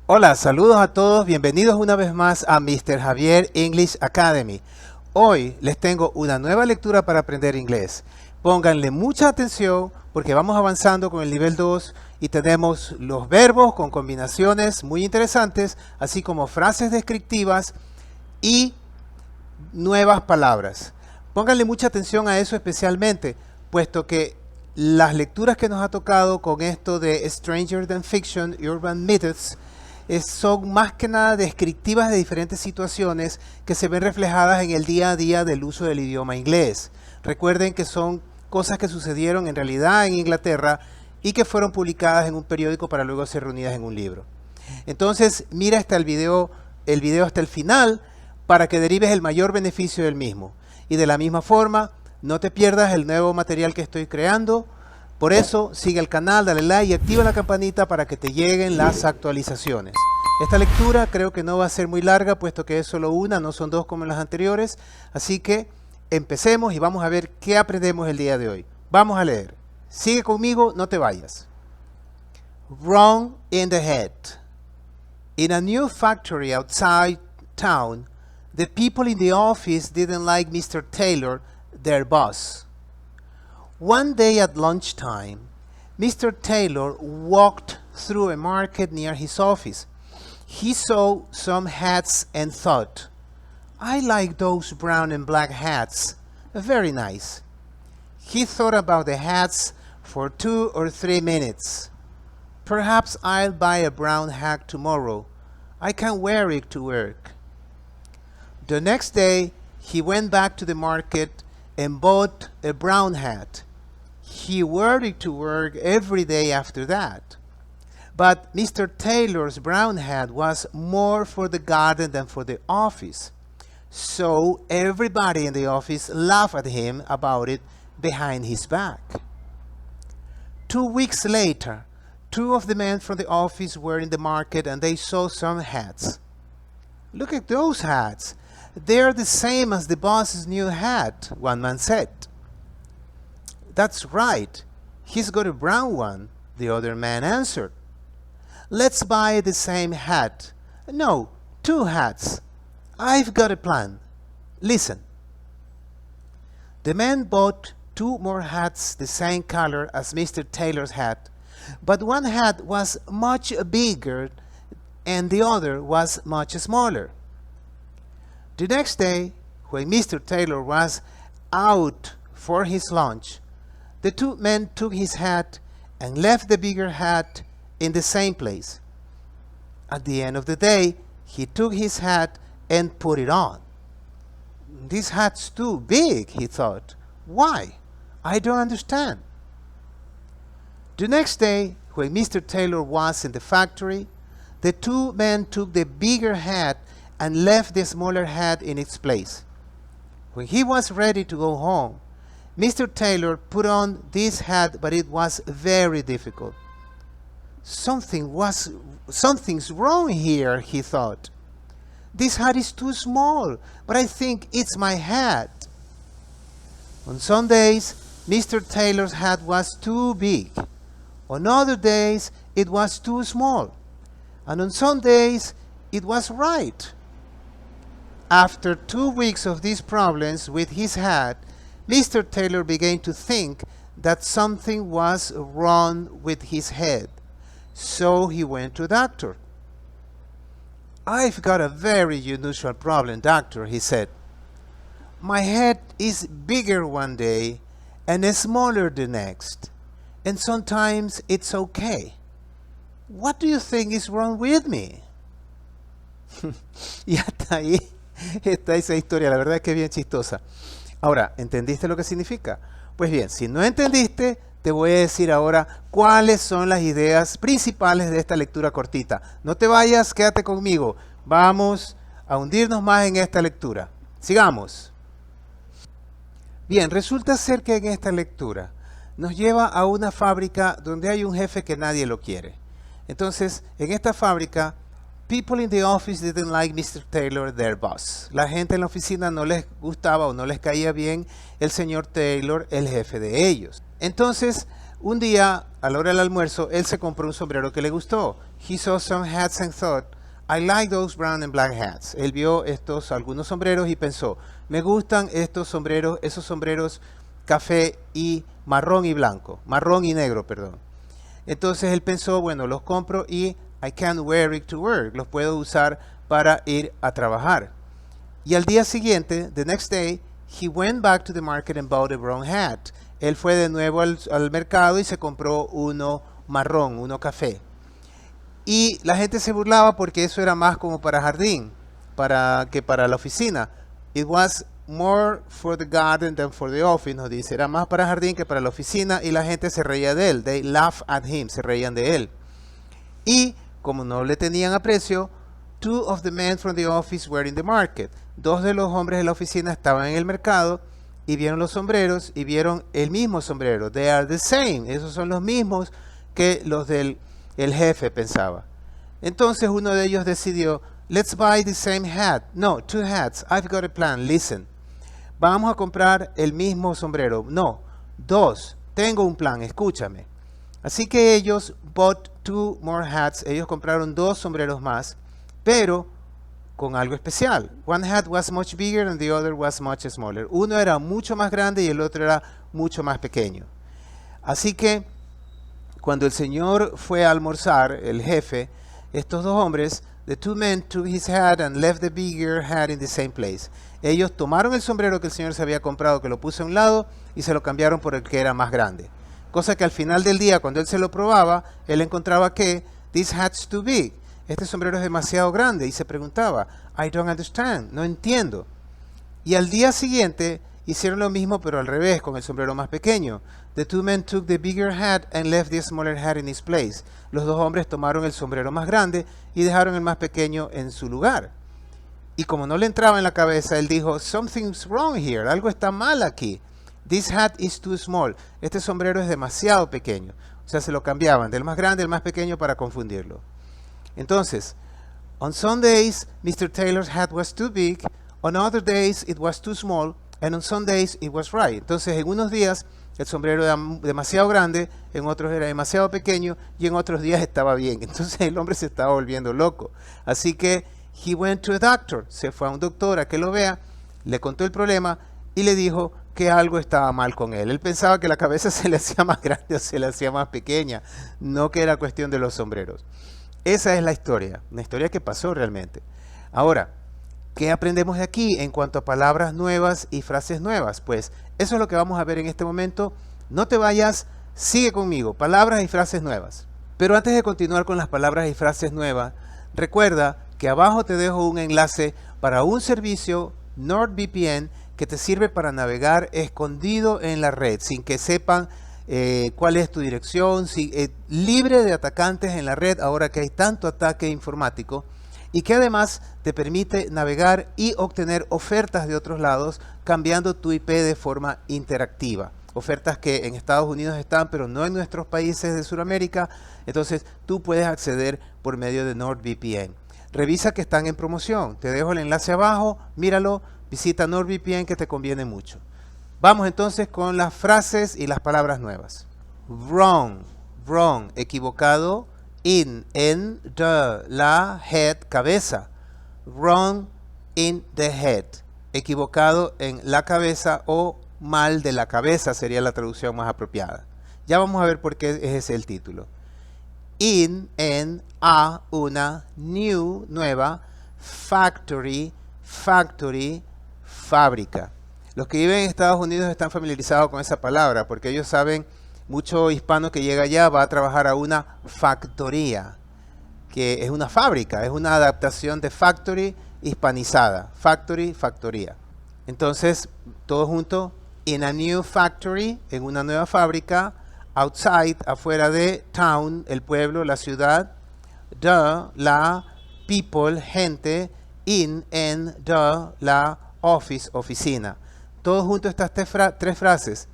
Hola, saludos a todos, bienvenidos una vez más a Mr. Javier English Academy. Hoy les tengo una nueva lectura para aprender inglés. Pónganle mucha atención porque vamos avanzando con el nivel 2 y tenemos los verbos con combinaciones muy interesantes, así como frases descriptivas y nuevas palabras. Pónganle mucha atención a eso especialmente, puesto que las lecturas que nos ha tocado con esto de Stranger Than Fiction y Urban Myths son más que nada descriptivas de diferentes situaciones que se ven reflejadas en el día a día del uso del idioma inglés. Recuerden que son cosas que sucedieron en realidad en Inglaterra y que fueron publicadas en un periódico para luego ser reunidas en un libro. Entonces, mira hasta el video hasta el final para que derives el mayor beneficio del mismo. Y de la misma forma, no te pierdas el nuevo material que estoy creando. Por eso, sigue el canal, dale like y activa la campanita para que te lleguen las actualizaciones. Esta lectura creo que no va a ser muy larga, puesto que es solo una, no son dos como en las anteriores. Así que empecemos y vamos a ver qué aprendemos el día de hoy. Vamos a leer. Sigue conmigo, no te vayas. Wrong in the head. In a new factory outside town, the people in the office didn't like Mr. Taylor, their boss. One day at lunchtime, Mr. Taylor walked through a market near his office. He saw some hats and thought, "I like those brown and black hats. Very nice." He thought about the hats for 2 or 3 minutes. "Perhaps I'll buy a brown hat tomorrow. I can wear it to work." The next day, he went back to the market and bought a brown hat. He wore it to work every day after that. But Mr. Taylor's brown hat was more for the garden than for the office. So everybody in the office laughed at him about it behind his back. 2 weeks later, 2 of the men from the office were in the market and they saw some hats. "Look at those hats. They're the same as the boss's new hat," one man said. "That's right. He's got a brown one," the other man answered. "Let's buy the same hat. No, 2 hats. I've got a plan. Listen." The man bought 2 more hats the same color as Mr. Taylor's hat, but one hat was much bigger and the other was much smaller. The next day, when Mr. Taylor was out for his lunch, the 2 men took his hat and left the bigger hat in the same place. At the end of the day, he took his hat and put it on. "This hat's too big," he thought. "Why? I don't understand." The next day, when Mr. Taylor was in the factory, the 2 men took the bigger hat and left the smaller hat in its place. When he was ready to go home, Mr. Taylor put on this hat, but it was very difficult. Something's wrong here," he thought. "This hat is too small, but I think it's my hat." On some days, Mr. Taylor's hat was too big. On other days, it was too small. And on some days, it was right. After 2 weeks of these problems with his hat, Mr. Taylor began to think that something was wrong with his head. So he went to a doctor. "I've got a very unusual problem, doctor," he said. "My head is bigger one day and smaller the next, and sometimes it's okay. What do you think is wrong with me?" Y hasta ahí está esa historia, la verdad es que es bien chistosa. Ahora, ¿entendiste lo que significa? Pues bien, si no entendiste, te voy a decir ahora cuáles son las ideas principales de esta lectura cortita. No te vayas, quédate conmigo. Vamos a hundirnos más en esta lectura. Sigamos. Bien, resulta ser que en esta lectura nos lleva a una fábrica donde hay un jefe que nadie lo quiere. Entonces, en esta fábrica, people in the office didn't like Mr. Taylor, their boss. La gente en la oficina no les gustaba o no les caía bien el señor Taylor, el jefe de ellos. Entonces, Un día, a la hora del almuerzo, él se compró un sombrero que le gustó. He saw some hats and thought, I like those brown and black hats. Él vio algunos sombreros y pensó, me gustan estos sombreros, esos sombreros café y marrón y blanco, marrón y negro, perdón. Entonces él pensó, bueno, los compro y I can wear it to work, los puedo usar para ir a trabajar. Y al día siguiente, the next day, he went back to the market and bought a brown hat. Él fue de nuevo al mercado y se compró uno marrón, uno café. Y la gente se burlaba porque eso era más como para jardín, que para la oficina. It was more for the garden than for the office, nos dice. Era más para jardín que para la oficina y la gente se reía de él. They laughed at him, se reían de él. Y como no le tenían aprecio, two of the men from the office were in the market. Dos de los hombres de la oficina estaban en el mercado y vieron los sombreros y vieron el mismo sombrero. They are the same. Esos son los mismos que los del jefe pensaba. Entonces uno de ellos decidió, let's buy the same hat. No, two hats. I've got a plan. Listen. Vamos a comprar el mismo sombrero. No, dos. Tengo un plan. Escúchame. Así que ellos bought two more hats. Ellos compraron dos sombreros más, pero con algo especial. One hat was much bigger and the other was much smaller. Uno era mucho más grande y el otro era mucho más pequeño. Así que cuando el señor fue a almorzar, el jefe, estos dos hombres, the two men took his hat and left the bigger hat in the same place. Ellos tomaron el sombrero que el señor se había comprado, que lo puso a un lado, y se lo cambiaron por el que era más grande. Cosa que al final del día, cuando él se lo probaba, él encontraba que this hat's too big. Este sombrero es demasiado grande y se preguntaba, I don't understand, no entiendo. Y al día siguiente hicieron lo mismo pero al revés, con el sombrero más pequeño. The two men took the bigger hat and left the smaller hat in its place. Los dos hombres tomaron el sombrero más grande y dejaron el más pequeño en su lugar. Y como no le entraba en la cabeza, él dijo, something's wrong here, algo está mal aquí. This hat is too small. Este sombrero es demasiado pequeño. O sea, se lo cambiaban del más grande al más pequeño para confundirlo. Entonces, on some days, Mr. Taylor's hat was too big, on other days it was too small, and on some days it was right. Entonces, en unos días el sombrero era demasiado grande, en otros era demasiado pequeño, y en otros días estaba bien. Entonces, el hombre se estaba volviendo loco. Así que, he went to a doctor, se fue a un doctor a que lo vea, le contó el problema y le dijo que algo estaba mal con él. Él pensaba que la cabeza se le hacía más grande o se le hacía más pequeña, no que era cuestión de los sombreros. Esa es la historia, una historia que pasó realmente. Ahora, ¿qué aprendemos de aquí en cuanto a palabras nuevas y frases nuevas? Pues eso es lo que vamos a ver en este momento. No te vayas, sigue conmigo, palabras y frases nuevas. Pero antes de continuar con las palabras y frases nuevas, recuerda que abajo te dejo un enlace para un servicio NordVPN que te sirve para navegar escondido en la red, sin que sepan cuál es tu dirección, libre de atacantes en la red ahora que hay tanto ataque informático, y que además te permite navegar y obtener ofertas de otros lados cambiando tu IP de forma interactiva. Ofertas que en Estados Unidos están, pero no en nuestros países de Sudamérica, entonces tú puedes acceder por medio de NordVPN. Revisa que están en promoción, te dejo el enlace abajo, míralo, visita NordVPN que te conviene mucho. Vamos entonces con las frases y las palabras nuevas. Wrong, wrong, equivocado. In, en, the, la, head, cabeza. Wrong in the head, equivocado en la cabeza o mal de la cabeza sería la traducción más apropiada. Ya vamos a ver por qué es ese el título. In, en, a, una, new, nueva, factory, factory, fábrica. Los que viven en Estados Unidos están familiarizados con esa palabra porque ellos saben, mucho hispano que llega allá va a trabajar a una factoría, que es una fábrica, es una adaptación de factory hispanizada. Factory, factoría. Entonces, todo junto, in a new factory, en una nueva fábrica, outside, afuera de town, el pueblo, la ciudad, the, la, people, gente, in, en, the, la, office, oficina. Todos juntos estas tres frases.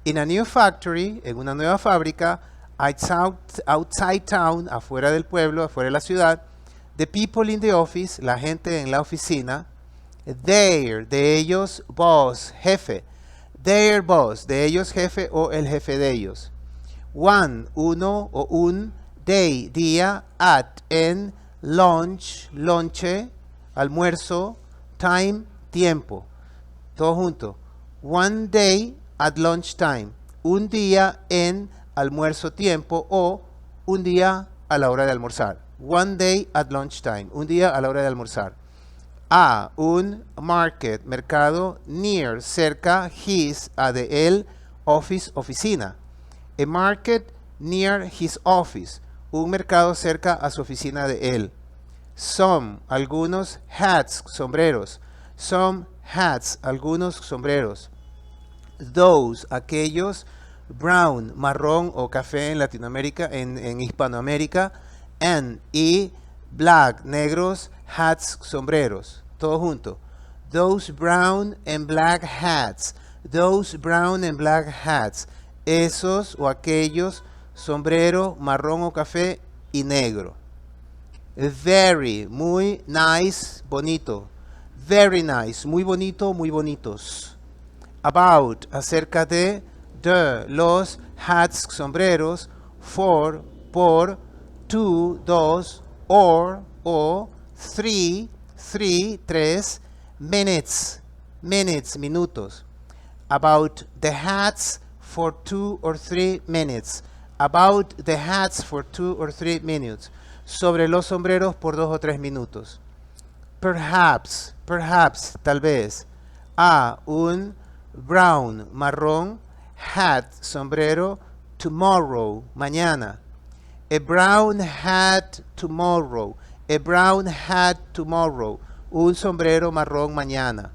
In a new factory, en una nueva fábrica, outside town, afuera del pueblo, afuera de la ciudad, the people in the office, la gente en la oficina, their, de ellos, boss, jefe, their boss, de ellos jefe o el jefe de ellos. One, uno o un, day, día, at, en, lunch, lonche, almuerzo, time, tiempo. Todo junto. One day at lunchtime. Un día en almuerzo tiempo o un día a la hora de almorzar. One day at lunchtime. Un día a la hora de almorzar. A, un market, mercado, near, cerca, his, a de él, office, oficina. A market near his office. Un mercado cerca a su oficina de él. Some, algunos, hats, sombreros. Some hats, algunos sombreros. Those, aquellos, brown, marrón o café en Latinoamérica, en Hispanoamérica, and, y, black, negros, hats, sombreros. Todo junto. Those brown and black hats. Those brown and black hats. Esos o aquellos, sombrero, marrón o café y negro. Very, muy nice, bonito. Very nice, muy bonito, muy bonitos. About, acerca de los hats, sombreros. For, por. To, dos. Or, o. Three, tres. Minutes, minutos. About the hats for 2 or 3 minutes. About the hats for 2 or 3 minutes. Sobre los sombreros por 2 o 3 minutos. Perhaps, tal vez. A, un brown, marrón, hat, sombrero, tomorrow, mañana. A brown hat tomorrow. A brown hat tomorrow. Un sombrero marrón mañana.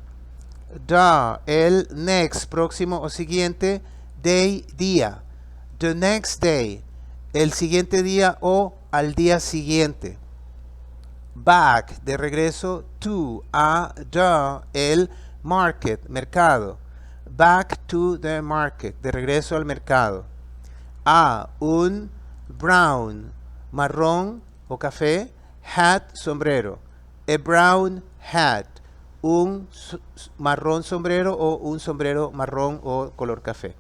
The, el next, próximo o siguiente, day, día. The next day, el siguiente día o al día siguiente. Back, de regreso, to, a, the, el, market, mercado. Back to the market, de regreso al mercado. A, un brown, marrón o café, hat, sombrero. A brown hat, un marrón sombrero o un sombrero marrón o color café.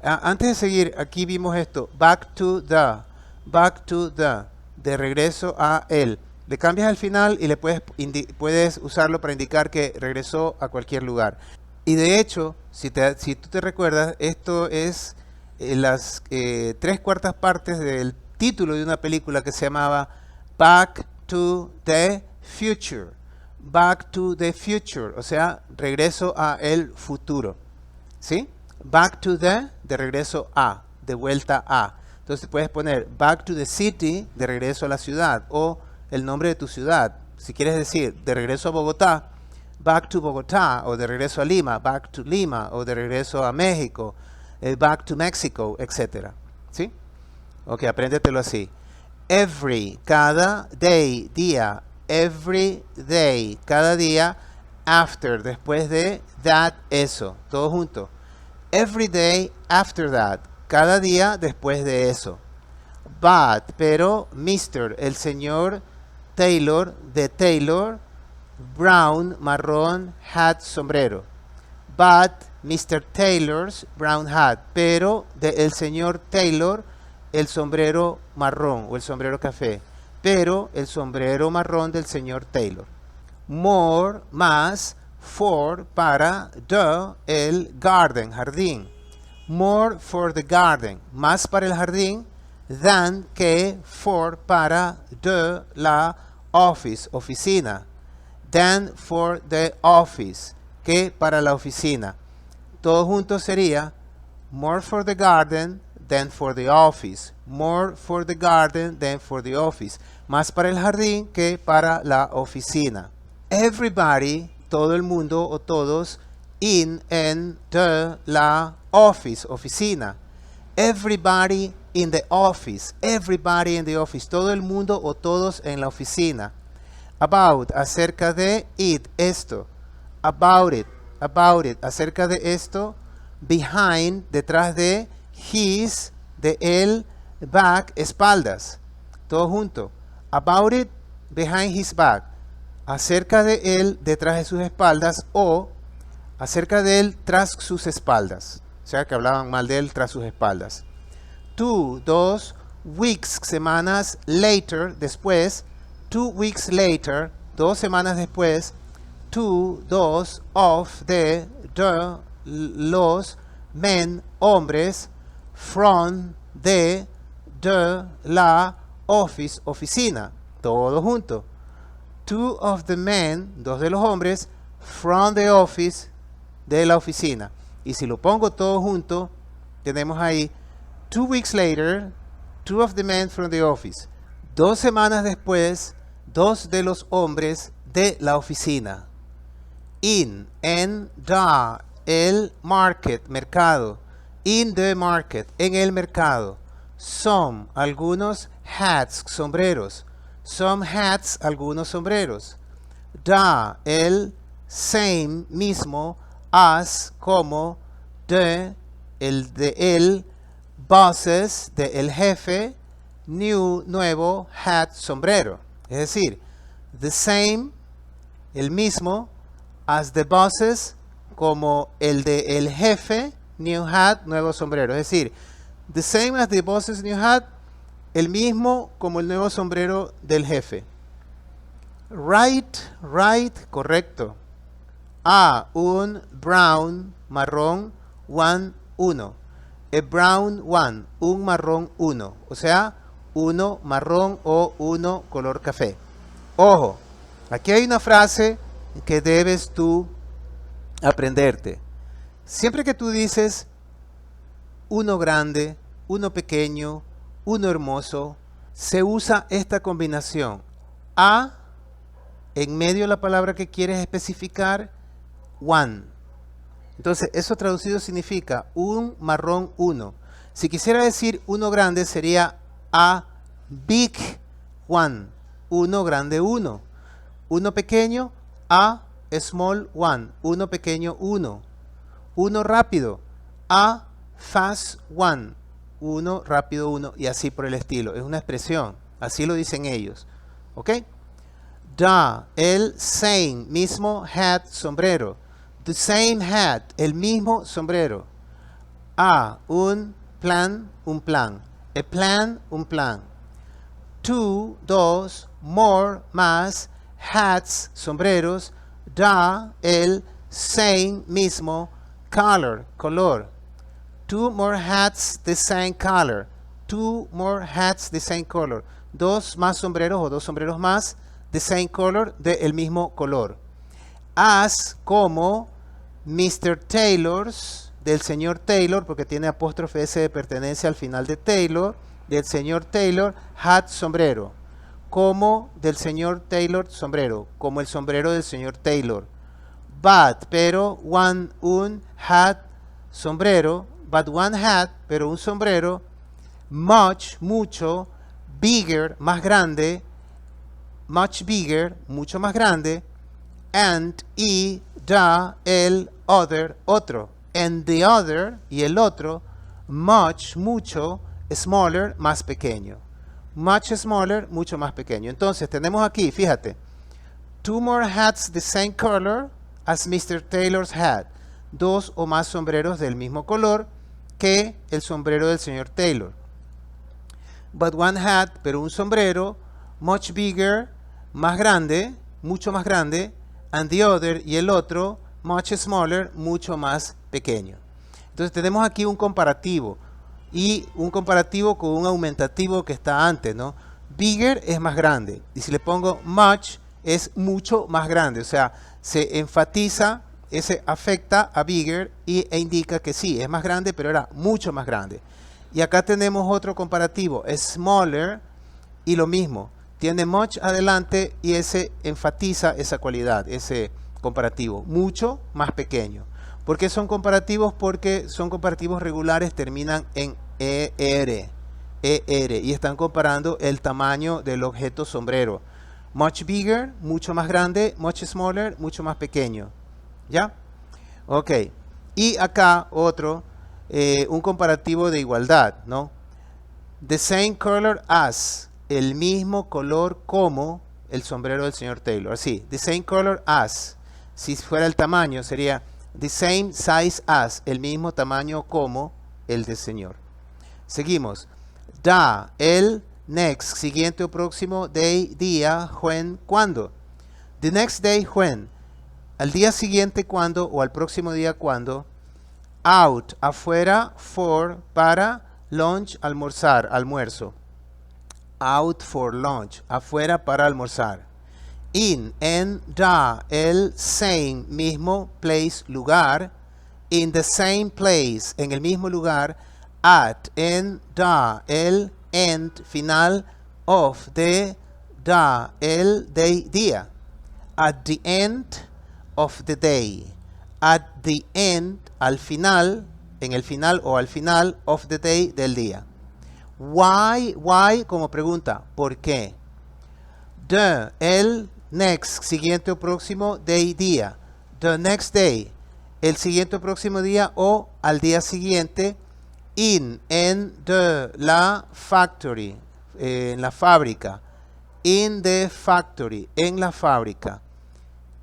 Antes de seguir, aquí vimos esto, back to the, de regreso a él. Le cambias al final y le puedes usarlo para indicar que regresó a cualquier lugar. Y de hecho, si tú te recuerdas, esto es las 3/4 partes del título de una película que se llamaba Back to the Future. Back to the Future, o sea, regreso a el futuro. ¿Sí? Back to the, de regreso a, de vuelta a. Entonces puedes poner back to the city, de regreso a la ciudad, o el nombre de tu ciudad. Si quieres decir de regreso a Bogotá, back to Bogotá, o de regreso a Lima, back to Lima, o de regreso a México, back to Mexico, etc. ¿Sí? Ok, apréndetelo así. Every, cada, day, día. Every day, cada día. After, después de, that, eso. Todo junto. Every day after that. Cada día después de eso. But, pero, Mr., el señor Taylor, de Taylor, brown, marrón, hat, sombrero. But, Mr. Taylor's brown hat. Pero, el señor Taylor, el sombrero marrón o el sombrero café. Pero, el sombrero marrón del señor Taylor. More, más. For, para. The, el garden, jardín. More for the garden, más para el jardín. Than, que. For, para. The, la. Office, oficina. Than for the office, que para la oficina. Todo junto sería more for the garden than for the office. More for the garden than for the office. Más para el jardín que para la oficina. Everybody, todo el mundo o todos, in, en, the, la, office, oficina. Everybody in the office. Everybody in the office. Todo el mundo o todos en la oficina. About, acerca de, it, esto. About it, acerca de esto. Behind, detrás de, his, de él, back, espaldas. Todo junto. About it, behind his back. Acerca de él, detrás de sus espaldas, o acerca de él, tras sus espaldas. O sea, que hablaban mal de él tras sus espaldas. 2 weeks, semanas later, después. 2 weeks later, 2 semanas después. 2 of the los men, hombres. From the la office, oficina. Todo junto. 2 of the men, 2 de los hombres. From the office, de la oficina. Y si lo pongo todo junto, tenemos ahí 2 weeks later, 2 of the men from the office. 2 semanas después, 2 de los hombres de la oficina. In, en, the, el market, mercado. In the market, en el mercado. Some, algunos hats, sombreros. Some hats, algunos sombreros. The, el same, mismo, as, como, el de el, bosses, de el jefe, new, nuevo, hat, sombrero. Es decir, the same, el mismo, as the bosses, como el de el jefe, new hat, nuevo sombrero. Es decir, the same as the bosses, new hat, el mismo como el nuevo sombrero del jefe. Right, correcto. A, un brown, marrón, one, uno. A brown one, un marrón uno. O sea, uno marrón o uno color café. Ojo, aquí hay una frase que debes tú aprenderte. Siempre que tú dices uno grande, uno pequeño, uno hermoso, se usa esta combinación. A, en medio de la palabra que quieres especificar, one. Entonces, eso traducido significa un marrón uno. Si quisiera decir uno grande, sería a big one. Uno grande uno. Uno pequeño, a small one. Uno pequeño uno. Uno rápido, a fast one. Uno rápido uno. Y así por el estilo. Es una expresión. Así lo dicen ellos. ¿Ok? The, el same, mismo hat, sombrero. The same hat, el mismo sombrero. A, un plan, un plan. A plan, un plan. 2, 2, more, más, hats, sombreros. The, el same, mismo, color, color. 2 more hats, the same color. 2 more hats, the same color. 2 más sombreros o 2 sombreros más, the same color, del mismo color. As, como Mr. Taylor's, del señor Taylor, porque tiene apóstrofe S de pertenencia al final de Taylor, del señor Taylor, hat, sombrero. Como del señor Taylor, sombrero. Como el sombrero del señor Taylor. But, pero, un hat, sombrero. But one hat, pero un sombrero. Much, mucho. Bigger, más grande. Much bigger, mucho más grande. And, y, the, el, other, otro. And the other, y el otro. Much, mucho. Smaller, más pequeño. Much smaller, mucho más pequeño. Entonces, tenemos aquí, fíjate. 2 more hats the same color as Mr. Taylor's hat. 2 o más sombreros del mismo color que el sombrero del señor Taylor. But one hat, pero un sombrero, much bigger, más grande, mucho más grande, and the other, y el otro, much smaller, mucho más pequeño. Entonces tenemos aquí un comparativo, y un comparativo con un aumentativo que está antes, ¿no? Bigger es más grande, y si le pongo much, es mucho más grande, o sea, se enfatiza, ese afecta a bigger e indica que sí, es más grande, pero era mucho más grande. Y acá tenemos otro comparativo, smaller, y lo mismo, tiene much adelante y ese enfatiza esa cualidad, ese comparativo, mucho más pequeño. ¿Por qué son comparativos? Porque son comparativos regulares, terminan en ER, y están comparando el tamaño del objeto sombrero. Much bigger, mucho más grande, much smaller, mucho más pequeño. ¿Ya? Ok. Y acá otro, un comparativo de igualdad, ¿no? The same color as, el mismo color como el sombrero del señor Taylor. Así, the same color as. Si fuera el tamaño, sería the same size as, el mismo tamaño como el del señor. Seguimos. Da, el, next, siguiente o próximo, day, día, when, cuándo. The next day, when. Al día siguiente, cuándo, o al próximo día, cuándo. Out, afuera, for, para, lunch, almorzar, almuerzo. Out for lunch, afuera para almorzar. In, en, da, el, same, mismo, place, lugar. In the same place, en el mismo lugar. At, en, da, el, end, final, of, de, da, el, day, día. At the end of the day. At the end, al final, en el final o al final, of the day, del día. Why como pregunta, ¿por qué? The, el, next, siguiente o próximo, day, día. The next day, el siguiente o próximo día o al día siguiente. In, en, the, la factory, en la fábrica. In the factory, en la fábrica.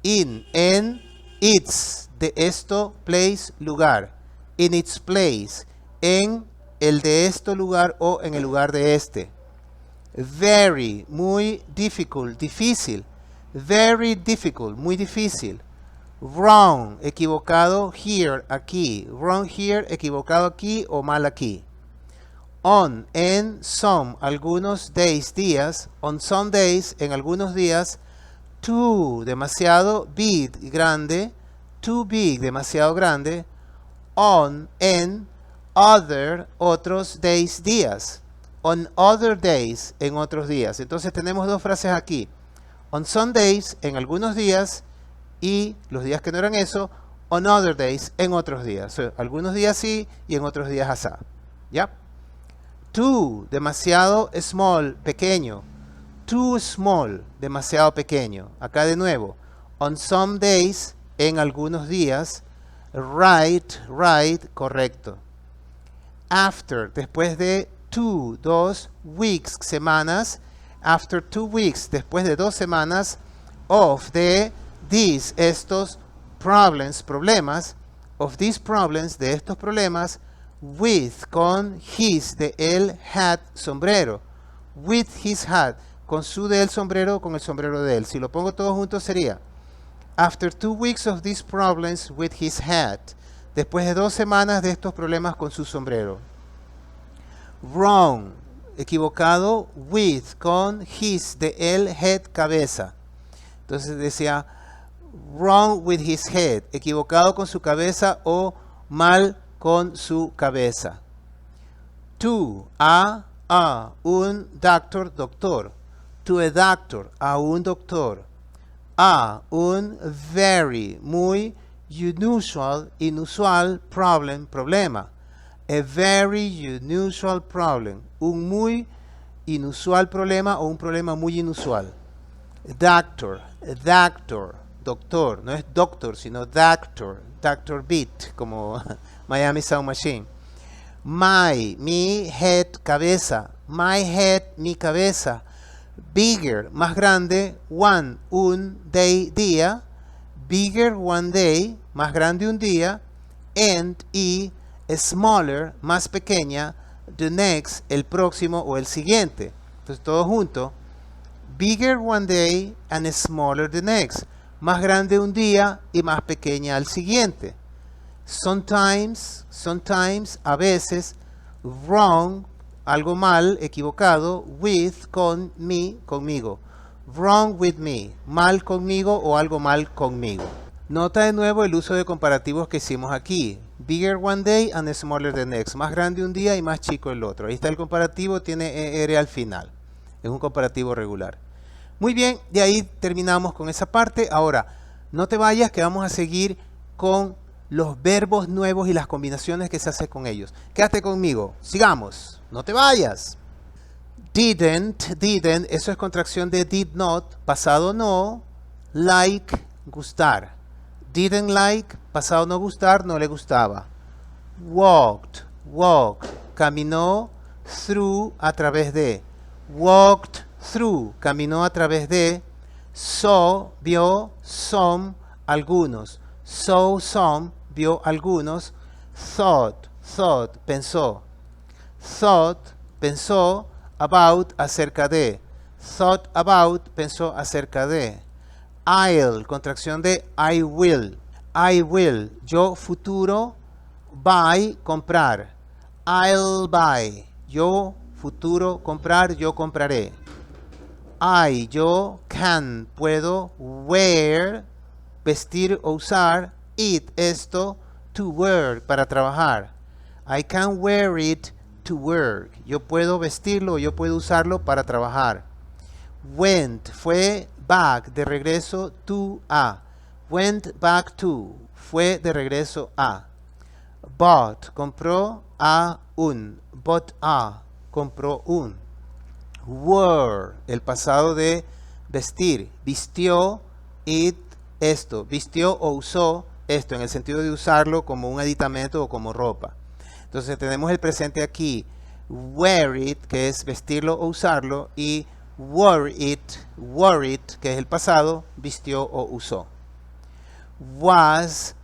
In, en, its, de esto, place, lugar. In its place, en el de esto lugar o en el lugar de este. Very, muy difficult, difícil. Very difficult, muy difícil. Wrong, equivocado, here, aquí. Wrong here, equivocado aquí o mal aquí. On, en, some, algunos days, días. On some days, en algunos días. Too, demasiado, big, grande. Too big, demasiado grande. On, en, other, otros days, días. On other days, en otros días. Entonces tenemos dos frases aquí. On some days, en algunos días. Y los días que no eran eso, on other days, en otros días. So, algunos días sí y en otros días asá. ¿Ya? Too, demasiado small, pequeño. Too small, demasiado pequeño. Acá de nuevo. On some days, en algunos días. Right, correcto. After, después de 2 weeks, semanas. After 2 weeks, después de 2 semanas. Of, de these, estos problems, problemas. Of these problems, de estos problemas. With, con his, de él, hat, sombrero. With his hat, con su de él sombrero, con el sombrero de él. Si lo pongo todo junto sería after 2 weeks of these problems with his hat. Después de 2 semanas de estos problemas con su sombrero. Wrong, equivocado, with, con his, de él, head, cabeza. Entonces decía wrong with his head, equivocado con su cabeza o mal con su cabeza. To, a, un doctor, doctor. To a doctor, a un doctor. A, un very, muy unusual, inusual problem, problema. A very unusual problem, un muy inusual problema o un problema muy inusual. Doctor, doctor, no es doctor, sino doctor, Dr. Beat, como Miami Sound Machine. My, mi head, cabeza. My head, mi cabeza. Bigger, más grande. One, un day, día. Bigger, one day, más grande un día. And, y, smaller, más pequeña. The next, el próximo o el siguiente. Entonces todo junto. Bigger one day and smaller the next. Más grande un día y más pequeña al siguiente. Sometimes, a veces. Wrong, algo mal, equivocado. With, con, me, conmigo. Wrong with me, mal conmigo o algo mal conmigo. Nota de nuevo el uso de comparativos que hicimos aquí. Bigger one day and smaller the next. Más grande un día y más chico el otro. Ahí está el comparativo, tiene ER al final. Es un comparativo regular. Muy bien, de ahí terminamos con esa parte. Ahora, no te vayas que vamos a seguir con los verbos nuevos y las combinaciones que se hacen con ellos. Quédate conmigo, sigamos, no te vayas. Didn't, eso es contracción de did not, pasado no, like, gustar. Didn't like, pasado no gustar, no le gustaba. Walked, caminó, through, a través de. Walked through, caminó a través de. Saw, vio, some, algunos. Saw some, vio algunos. Thought, pensó. Thought, pensó, about, acerca de. Thought about, pensó acerca de. I'll, contracción de I will. I will, yo futuro, buy, comprar. I'll buy, yo futuro, comprar, yo compraré. I, yo, can, puedo, wear, vestir o usar, it, esto, to work, para trabajar. I can wear it to work. Yo puedo vestirlo, yo puedo usarlo para trabajar. Went, fue back, de regreso to a. Went back to, fue de regreso a. Bought, compró a un. Bought a, compró un. Wore, el pasado de vestir. Vistió, it, esto. Vistió o usó esto, en el sentido de usarlo como un aditamento o como ropa. Entonces tenemos el presente aquí. Wear it, que es vestirlo o usarlo. Y wore it, que es el pasado, vistió o usó. Was,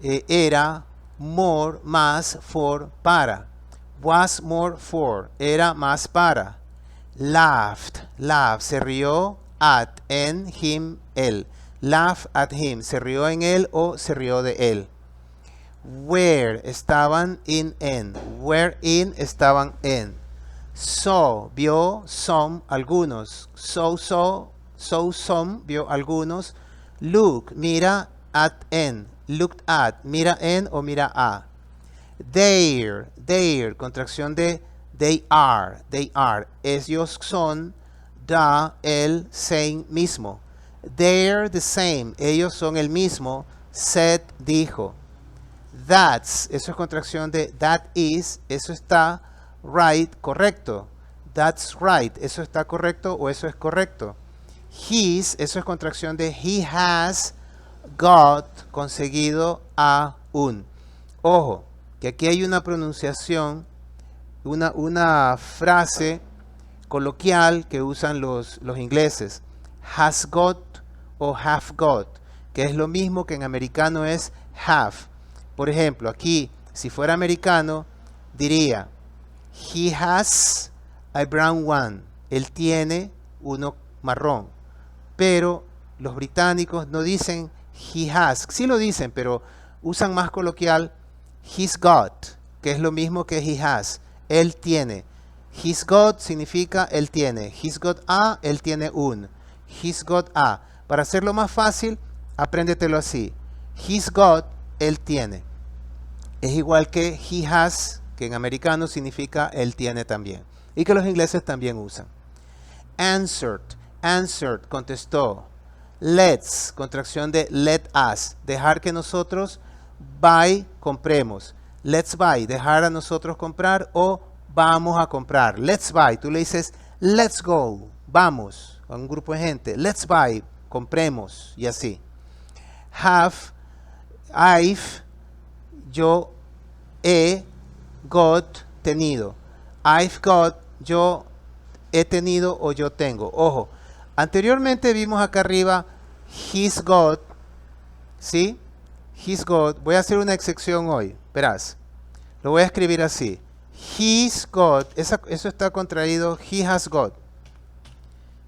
era, more, más, for, para. Was more for, era más para. Laughed, se rió, at, en, him, él. Laugh at him, se rió en él o se rió de él. Where, estaban, in, en. Where in, estaban en. Saw, vio, some, algunos. Saw, some, vio algunos. Look, mira, at, en. Looked at, mira en o mira a. Their, contracción de they are. Ellos son, el, same, mismo. They're the same, ellos son el mismo. Said, dijo. That's, eso es contracción de that is, eso está right, correcto. That's right, eso está correcto o eso es correcto. His, eso es contracción de he has got, conseguido a un. Ojo, que aquí hay una pronunciación, una frase coloquial que usan los ingleses. Has got o have got, que es lo mismo que en americano es have. Por ejemplo, aquí, si fuera americano, diría, he has a brown one. Él tiene uno marrón. Pero los británicos no dicen he has. Sí lo dicen, pero usan más coloquial he's got, que es lo mismo que he has. Él tiene. He's got significa él tiene. He's got a, él tiene un. He's got a. Para hacerlo más fácil, apréndetelo así. He's got, él tiene. Es igual que he has, que en americano significa él tiene también. Y que los ingleses también usan. Answered, contestó. Let's, contracción de let us, dejar que nosotros buy, compremos. Let's buy, dejar a nosotros comprar o vamos a comprar. Let's buy, tú le dices let's go, vamos a un grupo de gente. Let's buy, compremos y así. Have, I've, yo he got, tenido. I've got, yo he tenido o yo tengo. Ojo, anteriormente vimos acá arriba he's got, ¿sí? He's got, voy a hacer una excepción hoy, verás. Lo voy a escribir así. He's got, eso está contraído, he has got.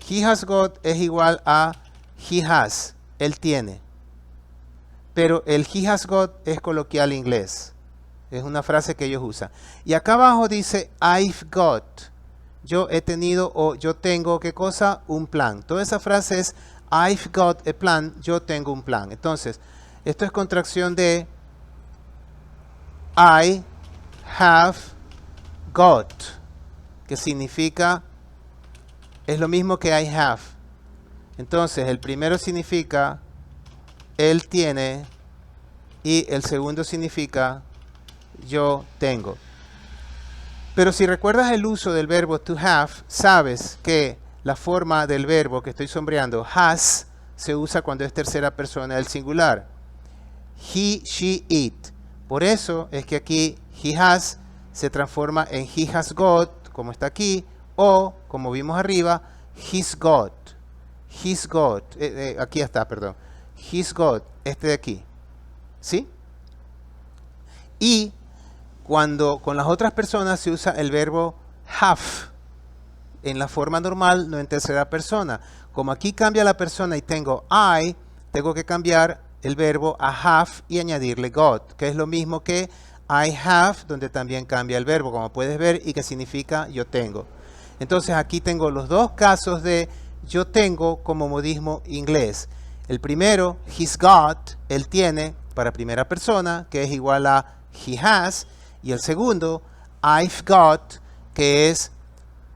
He has got es igual a he has, él tiene. Pero el he has got es coloquial inglés. Es una frase que ellos usan. Y acá abajo dice I've got. Yo he tenido o yo tengo, ¿qué cosa? Un plan. Toda esa frase es I've got a plan, yo tengo un plan. Entonces, esto es contracción de I have got, que significa, es lo mismo que I have. Entonces, el primero significa él tiene y el segundo significa yo tengo. Pero si recuerdas el uso del verbo to have, sabes que la forma del verbo que estoy sombreando, has, se usa cuando es tercera persona del singular. He, she, it. Por eso es que aquí he has se transforma en he has got, como está aquí, o, como vimos arriba, he's got. He's got. Aquí está, perdón. He's got, este de aquí. ¿Sí? Y Cuando con las otras personas se usa el verbo have en la forma normal, no en tercera persona. Como aquí cambia la persona y tengo I, tengo que cambiar el verbo a have y añadirle got, que es lo mismo que I have, donde también cambia el verbo, como puedes ver, y que significa yo tengo. Entonces aquí tengo los dos casos de yo tengo como modismo inglés. El primero, he's got, él tiene, para primera persona, que es igual a he has. Y el segundo, I've got, que es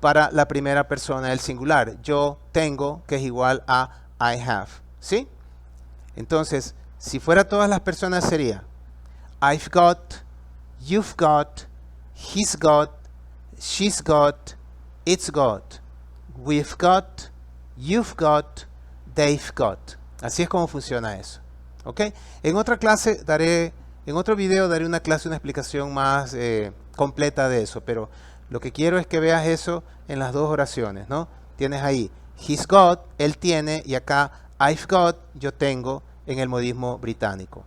para la primera persona del singular. Yo tengo, que es igual a I have. ¿Sí? Entonces, si fuera todas las personas sería I've got, you've got, he's got, she's got, it's got, we've got, you've got, they've got. Así es como funciona eso. ¿Ok? En otra clase en otro video daré una clase, una explicación más completa de eso, pero lo que quiero es que veas eso en las dos oraciones, ¿no? Tienes ahí, he's got, él tiene, y acá, I've got, yo tengo, en el modismo británico.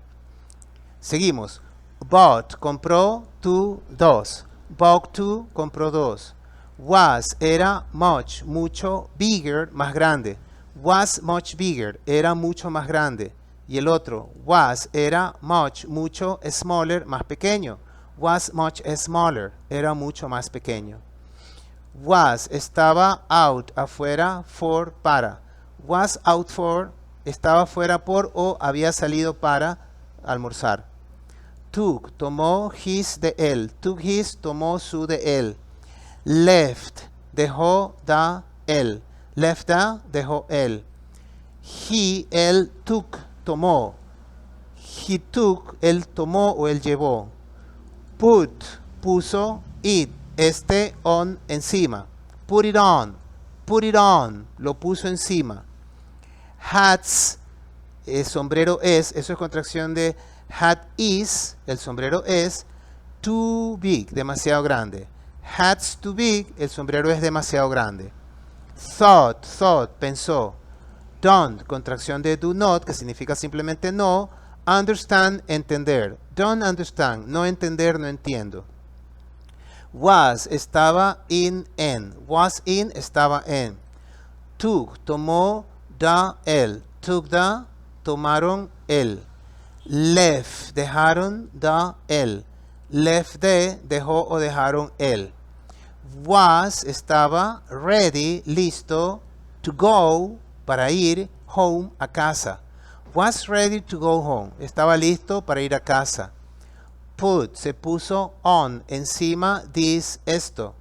Seguimos. Bought, compró, tú, dos. Bought two, compró dos. Was, era much, mucho, bigger, más grande. Was much bigger, era mucho más grande. Y el otro, was, era much, mucho, smaller, más pequeño. Was much smaller, era mucho más pequeño. Was, estaba out, afuera, for, para. Was out for, estaba fuera por o había salido para almorzar. Took, tomó his de él. Took his, tomó su de él. Left, dejó da él. Left da, dejó él. He, él, took, tomó. He took, él tomó o él llevó. Put, puso, it, on, encima. Put it on, lo puso encima. Hats, el sombrero es, eso es contracción de hat is, el sombrero es, too big, demasiado grande. Hat's too big, el sombrero es demasiado grande. Thought, pensó. Don't, contracción de do not, que significa simplemente no. Understand, entender. Don't understand, no entender, no entiendo. Was, estaba in, en. Was in, estaba en. Took, tomó, da, el. Took da, tomaron, el. Left, dejaron, da, el. Left de, dejó o dejaron, el. Was, estaba, ready, listo, to go, para ir, home, a casa. Was ready to go home, estaba listo para ir a casa. Put, se puso on, encima, this, esto.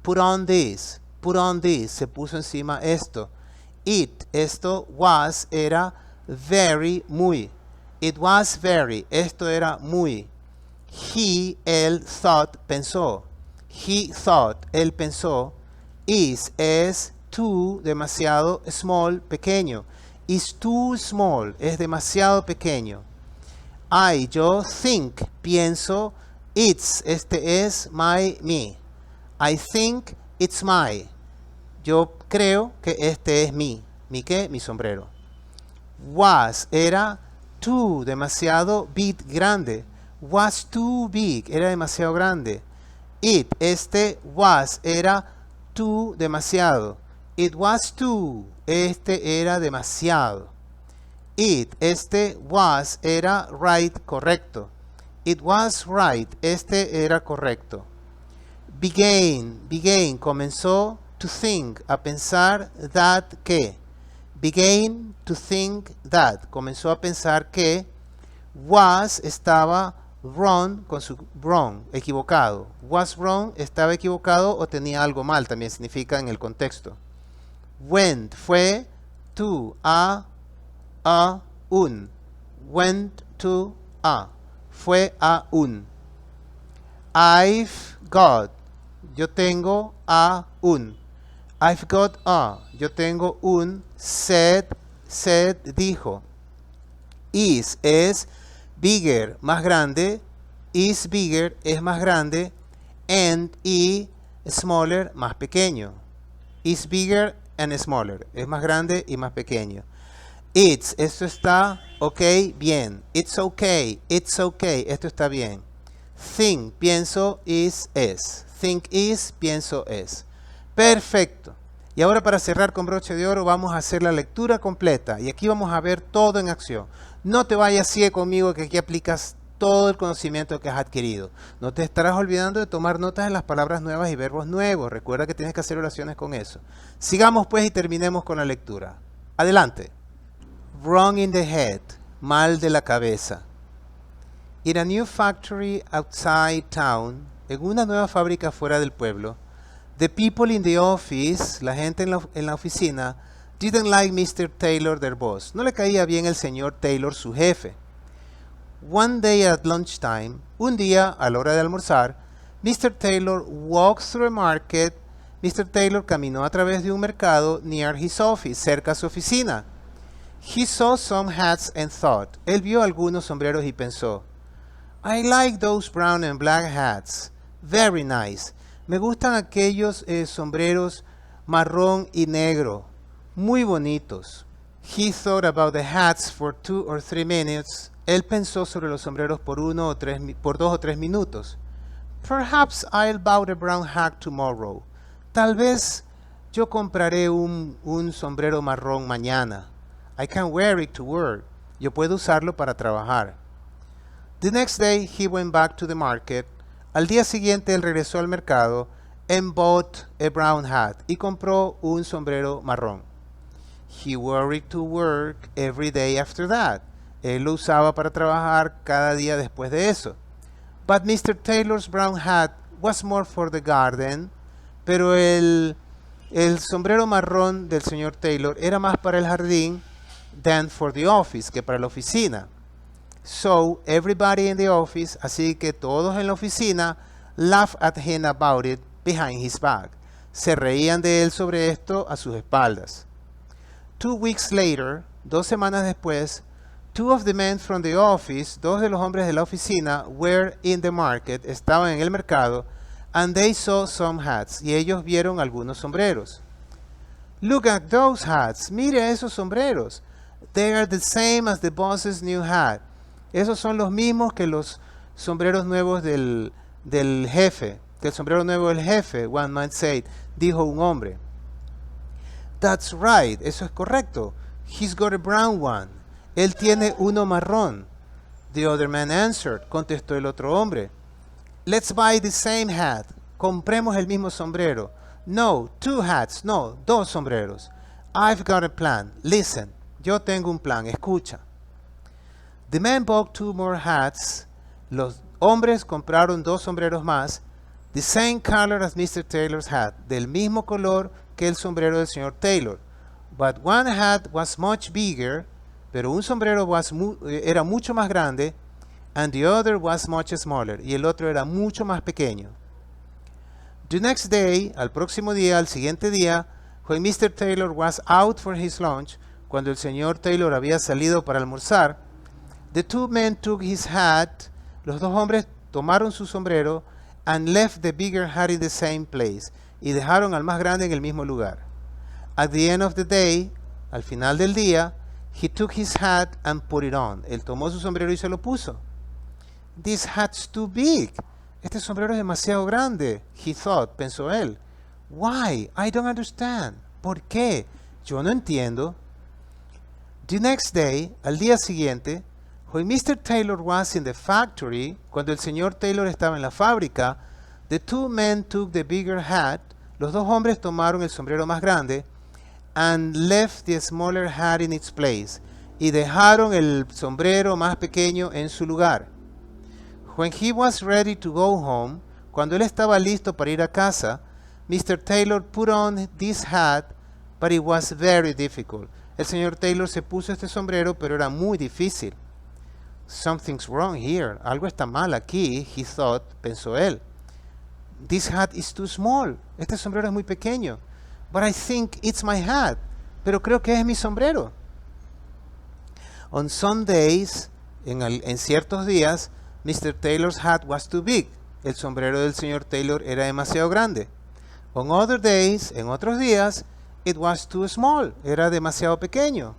Put on this, se puso encima esto. It, esto, was, era, very, muy. It was very, esto era muy. He, él, thought, pensó. He thought, él pensó. Is, es, too, demasiado, small, pequeño. Is too small, es demasiado pequeño. I, yo, think, pienso. It's, este es, my, me. I think it's my. Yo creo que este es mi. ¿Mi qué? Mi sombrero. Was, era, too, demasiado, big, grande. Was too big, era demasiado grande. It, este, was, era, too, demasiado. It was too, este era demasiado. It, este, was, era, right, correcto. It was right, este era correcto. Began, comenzó, to think, a pensar, that, que. Began to think that, comenzó a pensar que. Was, estaba, wrong, con su wrong, equivocado. Was wrong, estaba equivocado o tenía algo mal, también significa en el contexto. Went, fue, to, a, un. Went to, a. Fue a un. I've got, yo tengo a un. I've got a, yo tengo un. Said, dijo. Is, es, bigger, más grande. Is bigger, es más grande. And, y, smaller, más pequeño. Is bigger and smaller, es más grande y más pequeño. It's, esto está ok, bien. It's okay, esto está bien. Think, pienso, is, es. Think is, pienso, es. Perfecto. Y ahora para cerrar con broche de oro vamos a hacer la lectura completa. Y aquí vamos a ver todo en acción. No te vayas ciego conmigo que aquí aplicas todo el conocimiento que has adquirido. No te estarás olvidando de tomar notas de las palabras nuevas y verbos nuevos. Recuerda que tienes que hacer oraciones con eso. Sigamos pues y terminemos con la lectura. Adelante. Wrong in the head. Mal de la cabeza. In a new factory outside town, en una nueva fábrica fuera del pueblo, the people in the office, la gente en la oficina, didn't like Mr. Taylor, their boss. No le caía bien el señor Taylor, su jefe. One day at lunchtime, un día a la hora de almorzar, Mr. Taylor walked through a market. Mr. Taylor caminó a través de un mercado near his office, cerca a su oficina. He saw some hats and thought. Él vio algunos sombreros y pensó, I like those brown and black hats. Very nice. Me gustan aquellos sombreros marrón y negro. Muy bonitos. He thought about the hats for 2 or 3 minutes. Él pensó sobre los sombreros por 2 o 3 minutos. Perhaps I'll buy a brown hat tomorrow. Tal vez yo compraré un sombrero marrón mañana. I can wear it to work. Yo puedo usarlo para trabajar. The next day he went back to the market. Al día siguiente él regresó al mercado and bought a brown hat y compró un sombrero marrón. He wore it to work every day after that. Él lo usaba para trabajar cada día después de eso. But Mr. Taylor's brown hat was more for the garden. Pero el sombrero marrón del señor Taylor era más para el jardín than for the office, que para la oficina. So, everybody in the office, así que todos en la oficina, laughed at him about it behind his back. Se reían de él sobre esto a sus espaldas. 2 weeks later, 2 semanas después, 2 of the men from the office, 2 de los hombres de la oficina, were in the market, estaban en el mercado, and they saw some hats, y ellos vieron algunos sombreros. Look at those hats, mire esos sombreros. They are the same as the boss's new hat. Esos son los mismos que los sombreros nuevos del jefe, que el sombrero nuevo del jefe, one man said, dijo un hombre. That's right, eso es correcto. He's got a brown one. Él tiene uno marrón. The other man answered, contestó el otro hombre. Let's buy the same hat. Compremos el mismo sombrero. No, 2 hats, no, 2 sombreros. I've got a plan. Listen, yo tengo un plan, escucha. The men bought 2 more hats. Los hombres compraron 2 sombreros más. The same color as Mr. Taylor's hat. Del mismo color que el sombrero del señor Taylor. But one hat was much bigger. Pero un sombrero era mucho más grande. And the other was much smaller. Y el otro era mucho más pequeño. The next day, al próximo día, al siguiente día, when Mr. Taylor was out for his lunch, cuando el señor Taylor había salido para almorzar, the 2 men took his hat, los 2 hombres tomaron su sombrero, and left the bigger hat in the same place, y dejaron al más grande en el mismo lugar. At the end of the day, al final del día, he took his hat and put it on. Él tomó su sombrero y se lo puso. This hat's too big. Este sombrero es demasiado grande, he thought, pensó él. Why? I don't understand. ¿Por qué? Yo no entiendo. The next day, al día siguiente, when Mr. Taylor was in the factory, cuando el señor Taylor estaba en la fábrica, the 2 men took the bigger hat, los 2 hombres tomaron el sombrero más grande, and left the smaller hat in its place, y dejaron el sombrero más pequeño en su lugar. When he was ready to go home, cuando él estaba listo para ir a casa, Mr. Taylor put on this hat, but it was very difficult. El señor Taylor se puso este sombrero, pero era muy difícil. Something's wrong here. Algo está mal aquí, he thought, pensó él. This hat is too small. Este sombrero es muy pequeño. But I think it's my hat. Pero creo que es mi sombrero. On some days, en ciertos días, Mr. Taylor's hat was too big. El sombrero del señor Taylor era demasiado grande. On other days, en otros días, it was too small. Era demasiado pequeño.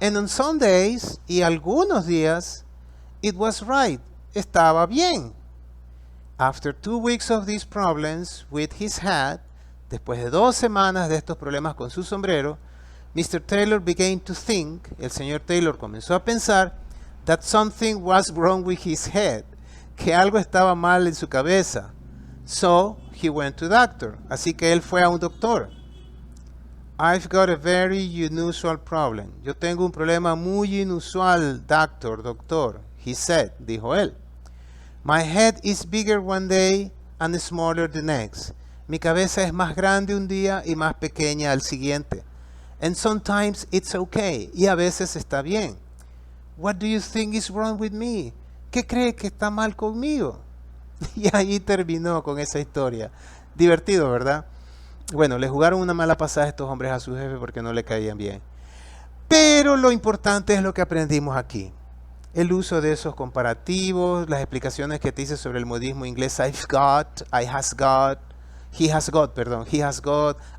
And on some days, y algunos días, it was right. Estaba bien. After 2 weeks of these problems with his hat, después de 2 semanas de estos problemas con su sombrero, Mr. Taylor began to think, el señor Taylor comenzó a pensar, that something was wrong with his head, que algo estaba mal en su cabeza. So, he went to doctor, así que él fue a un doctor. I've got a very unusual problem. Yo tengo un problema muy inusual, doctor, he said, dijo él. My head is bigger one day and smaller the next. Mi cabeza es más grande un día y más pequeña al siguiente. And sometimes it's okay. Y a veces está bien. What do you think is wrong with me? ¿Qué cree que está mal conmigo? Y ahí terminó con esa historia. Divertido, ¿verdad? Bueno, le jugaron una mala pasada a estos hombres a su jefe porque no le caían bien. Pero lo importante es lo que aprendimos aquí. El uso de esos comparativos, las explicaciones que te hice sobre el modismo inglés I've got, I has got, he has got,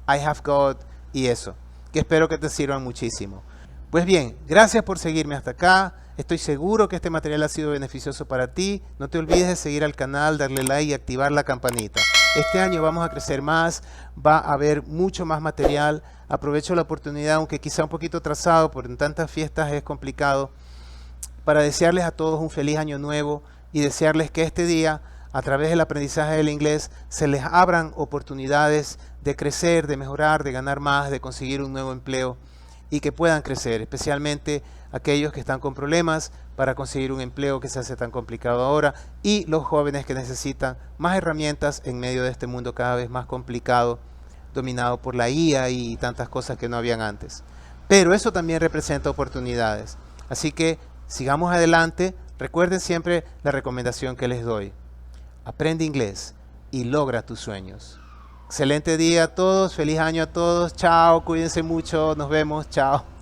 I have got y eso, que espero que te sirvan muchísimo. Pues bien, gracias por seguirme hasta acá. Estoy seguro que este material ha sido beneficioso para ti. No te olvides de seguir al canal, darle like y activar la campanita. Este año vamos a crecer más, va a haber mucho más material. Aprovecho la oportunidad, aunque quizá un poquito atrasado, por en tantas fiestas es complicado, para desearles a todos un feliz año nuevo y desearles que este día, a través del aprendizaje del inglés, se les abran oportunidades de crecer, de mejorar, de ganar más, de conseguir un nuevo empleo y que puedan crecer, especialmente aquellos que están con problemas para conseguir un empleo que se hace tan complicado ahora y los jóvenes que necesitan más herramientas en medio de este mundo cada vez más complicado, dominado por la IA y tantas cosas que no habían antes. Pero eso también representa oportunidades. Así que sigamos adelante. Recuerden siempre la recomendación que les doy. Aprende inglés y logra tus sueños. Excelente día a todos, feliz año a todos. Chao, cuídense mucho, nos vemos, chao.